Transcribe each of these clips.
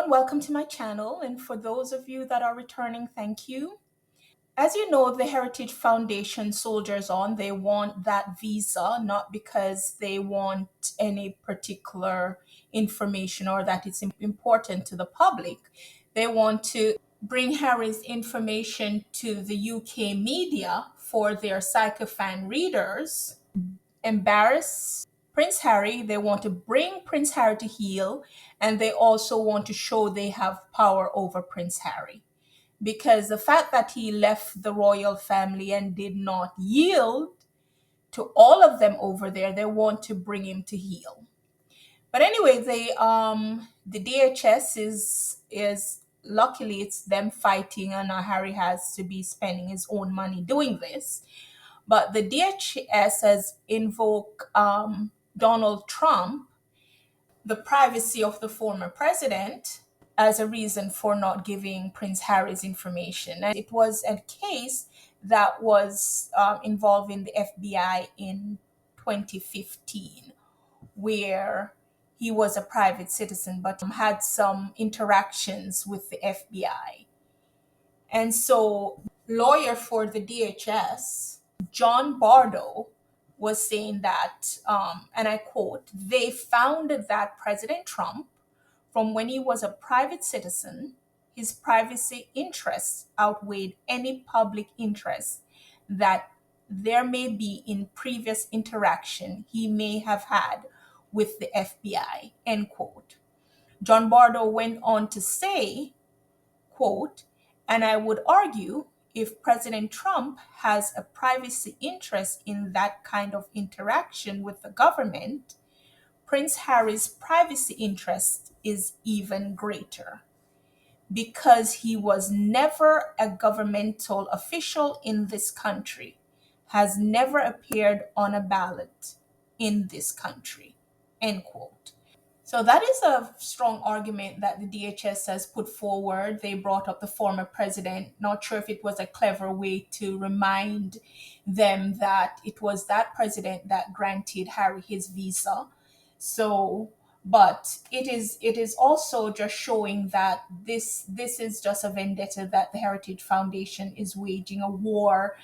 and welcome to my channel. And for those of you that are returning, thank you. As you know, the Heritage Foundation soldiers on, they want that visa, not because they want any particular information or that it's important to the public. They want to bring Harry's information to the UK media for their sycophant readers, embarrass Prince Harry. They want to bring Prince Harry to heel, and they also want to show they have power over Prince Harry. Because the fact that he left the royal family and did not yield to all of them over there, they want to bring him to heel. But anyway, the DHS is luckily it's them fighting, and Harry has to be spending his own money doing this. But the DHS has invoked Donald Trump, the privacy of the former president, as a reason for not giving Prince Harry's information. And it was a case that was involving the FBI in 2015, where he was a private citizen but had some interactions with the FBI. And so, lawyer for the DHS, John Bardo, was saying that, and I quote, they found that President Trump, from when he was a private citizen, his privacy interests outweighed any public interest that there may be in previous interaction he may have had with the FBI, end quote. John Bardo went on to say, quote, and I would argue if President Trump has a privacy interest in that kind of interaction with the government, Prince Harry's privacy interest is even greater because he was never a governmental official in this country, has never appeared on a ballot in this country, end quote. So that is a strong argument that the DHS has put forward. They brought up the former president. Not sure if it was a clever way to remind them that it was that president that granted Harry his visa. So, but it is also just showing that this is just a vendetta that the Heritage Foundation is waging, a war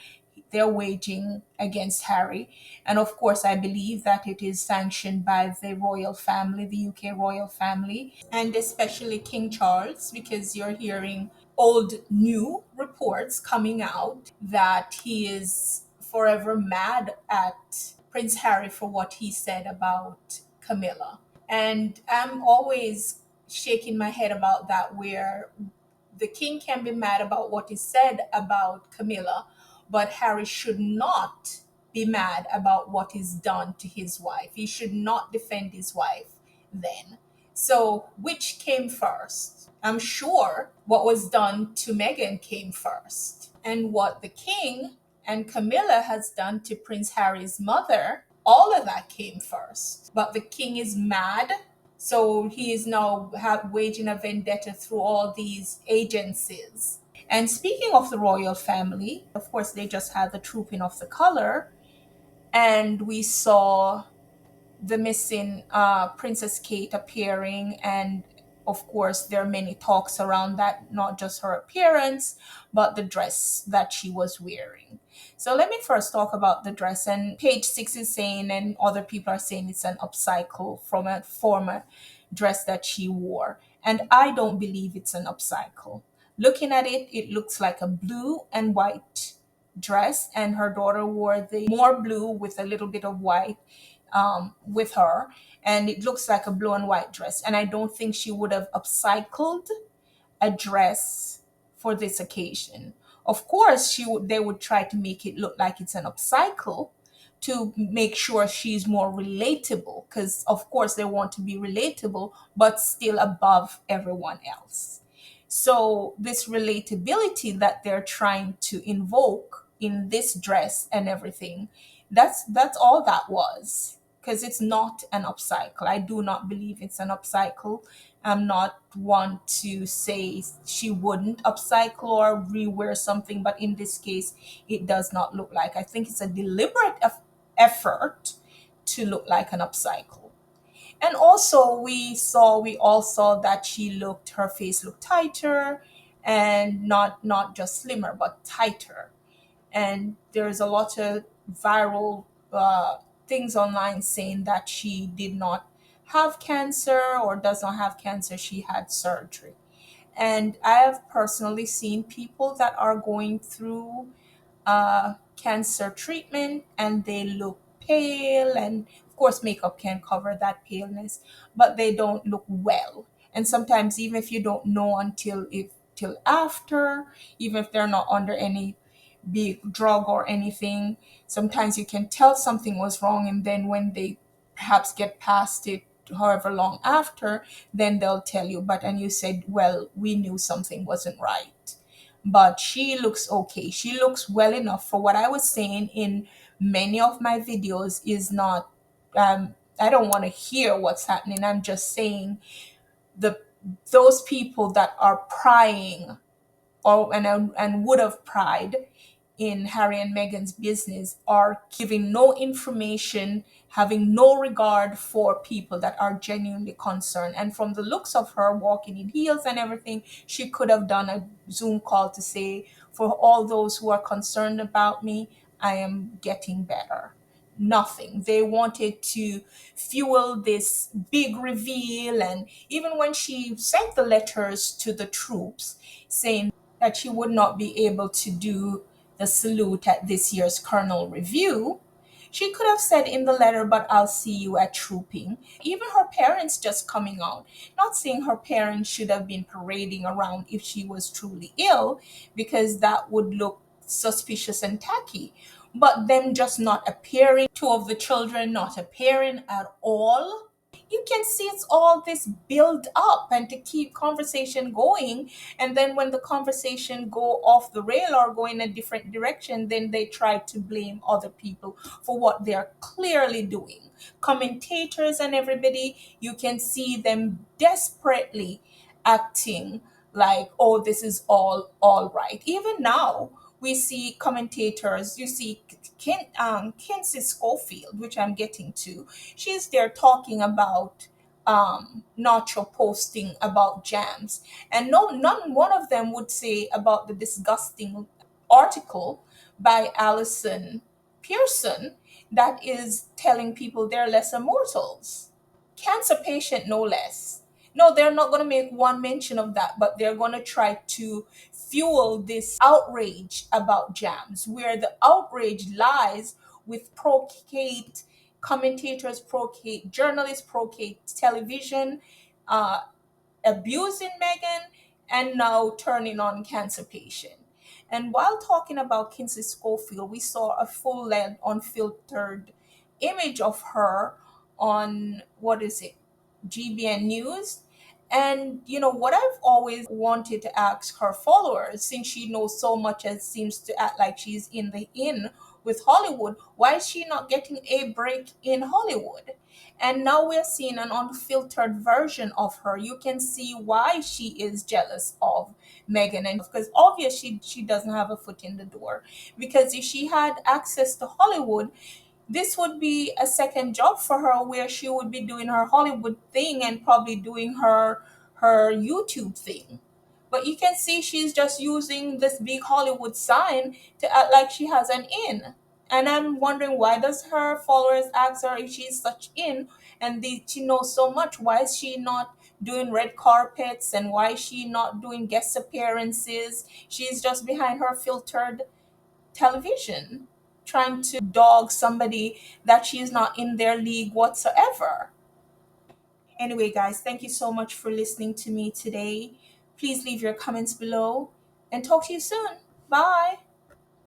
they're waging against Harry. And of course, I believe that it is sanctioned by the royal family, the UK royal family, and especially King Charles, because you're hearing old new reports coming out that he is forever mad at Prince Harry for what he said about Camilla. And I'm always shaking my head about that, where the king can be mad about what is said about Camilla, but Harry should not be mad about what is done to his wife. He should not defend his wife then. So, which came first? I'm sure what was done to Meghan came first. And what the king and Camilla has done to Prince Harry's mother, all of that came first. But the king is mad, so he is now waging a vendetta through all these agencies. And speaking of the royal family, of course, they just had the Trooping of the Color, and we saw the missing Princess Kate appearing. And of course, there are many talks around that, not just her appearance, but the dress that she was wearing. So let me first talk about the dress. And page 6 is saying, and other people are saying it's an upcycle from a former dress that she wore. And I don't believe it's an upcycle. Looking at it, it looks like a blue and white dress, and her daughter wore the more blue with a little bit of white with her, and it looks like a blue and white dress. And I don't think she would have upcycled a dress for this occasion. Of course, they would try to make it look like it's an upcycle to make sure she's more relatable, because of course they want to be relatable but still above everyone else. So this relatability that they're trying to invoke in this dress and everything, that's all that was. Because it's not an upcycle. I do not believe it's an upcycle. I'm not one to say she wouldn't upcycle or rewear something, but in this case, it does not look like. I think it's a deliberate effort to look like an upcycle. And also we all saw that her face looked tighter, and not just slimmer but tighter. And there's a lot of viral things online saying that she did not have cancer or does not have cancer, she had surgery. And I have personally seen people that are going through cancer treatment and they look pale, and of course makeup can cover that paleness, but they don't look well. And sometimes even if you don't know till after, even if they're not under any big drug or anything, sometimes you can tell something was wrong, and then when they perhaps get past it however long after, then they'll tell you, but and you said, well, we knew something wasn't right. But she looks okay. She looks well enough. For what I was saying in many of my videos is not, I don't want to hear what's happening. I'm just saying the those people that are prying or and would have pried in Harry and Meghan's business are giving no information, having no regard for people that are genuinely concerned. And from the looks of her walking in heels and everything, she could have done a Zoom call to say, for all those who are concerned about me, I am getting better. Nothing. They wanted to fuel this big reveal. And even when she sent the letters to the troops saying that she would not be able to do the salute at this year's Colonel Review, she could have said in the letter, but I'll see you at trooping. Even her parents just coming out, not saying her parents should have been parading around if she was truly ill, because that would look suspicious and tacky. But them just not appearing, two of the children not appearing at all, you can see it's all this build up and to keep conversation going. And then when the conversation go off the rail or go in a different direction, then they try to blame other people for what they're clearly doing. Commentators and everybody, you can see them desperately acting like, oh, this is all right. Even now we see commentators, you see Kinsey Schofield, which I'm getting to, she's there talking about Nacho posting about jams, and none one of them would say about the disgusting article by Alison Pearson that is telling people they're lesser mortals. Cancer patient, no less. No, they're not going to make one mention of that, but they're going to try to fuel this outrage about jams, where the outrage lies with pro-Kate commentators, pro-Kate journalists, pro-Kate television, uh, abusing Meghan, and now turning on cancer patient. And while talking about Kinsey Schofield, we saw a full length, unfiltered image of her on what is it, GBN News. And you know what I've always wanted to ask her followers, since she knows so much and seems to act like she's in the in with Hollywood, why is she not getting a break in Hollywood? And now we're seeing an unfiltered version of her. You can see why she is jealous of Meghan, and because obviously she doesn't have a foot in the door. Because if she had access to Hollywood, this would be a second job for her where she would be doing her Hollywood thing and probably doing her YouTube thing. But you can see she's just using this big Hollywood sign to act like she has an in. And I'm wondering, why does her followers ask her if she's such in and she knows so much? Why is she not doing red carpets, and why is she not doing guest appearances? She's just behind her filtered television trying to dog somebody that she's not in their league whatsoever. Anyway, guys, thank you so much for listening to me today. Please leave your comments below and talk to you soon. Bye.